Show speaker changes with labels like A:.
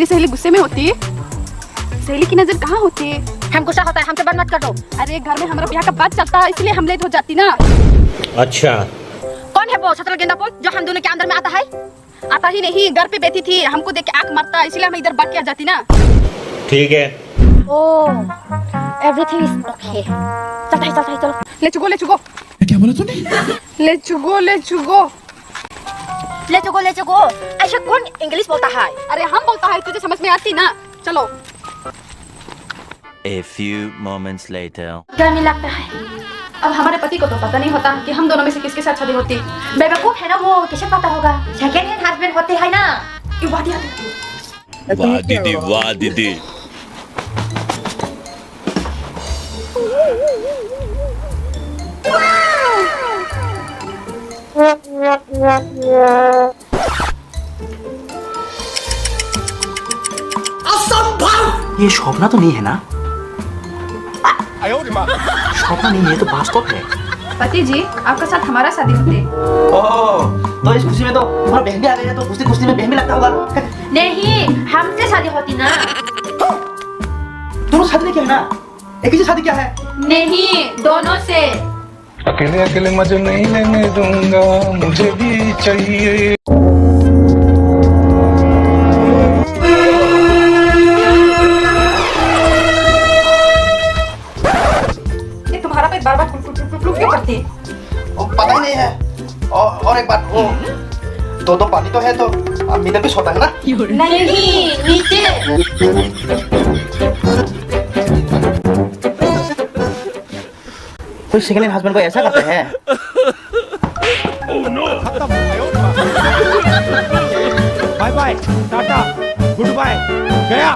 A: मेरी सहेली गुस्से में होती, सहेली की नजर कहाँ होती।
B: हम गुस्सा होता है, हमसे बात मत कर दो।
A: अरे घर में हमारा ब्याह का बात चलता है, इसलिए हम लेट हो जाती ना।
C: अच्छा,
B: कौन है वो शतरल गेंदा फूल जो हम दोनों के अंदर में आता है?
A: आता ही नहीं, घर पे बैठी थी, हमको देख के आंख मारता, इसलिए हम इधर भाग के आ जाती ना।
C: ठीक है।
B: ओह, एवरीथिंग इज ओके। चलता है चलो।
A: ले चुको
D: क्या बोला तूने?
A: ले चुको।
B: ले चुको। ऐसा कौन इंग्लिश बोलता है?
A: अरे हम बोलता है, तुझे समझ में आती ना। चलो।
E: A few moments later.
B: गर्मी लगता है।
A: अब हमारे पति को तो पता नहीं होता कि हम दोनों में से किसके साथ शादी होती।
B: बेवकूफ है ना वो, कैसे पता होगा? सेकंड हैंड हस्बैंड होते हैं ना।
A: ये बात याद है।
E: वाह दीदी।
F: ये स्वप्न तो नहीं है ना? स्वप्न नहीं है तो वास्तव है।
A: पति जी, आपका साथ हमारा शादी होती।
F: ओह, तो इस खुशी में तो तुम्हारा बहन भी आ गया, तो खुशी में बहन भी लगता होगा।
B: नहीं, हमसे शादी होती ना।
F: दोनों शादी क्या है ना? एक ही से शादी क्या है?
B: नहीं, दोनों से।
G: अकेले अकेले मजे नहीं लेने दूंगा, मुझे भी चाहिए।
A: ये तुम्हारा पेट बार-बार क्यों करती?
F: पता ही नहीं है। और एक बात, वो दो पानी तो है, तो मिडल पीस होता है ना?
B: नहीं, नीचे।
F: कोई सेकंड हैंड हस्बैंड को ऐसा करते हैं?
D: Bye bye, tata, goodbye, गया।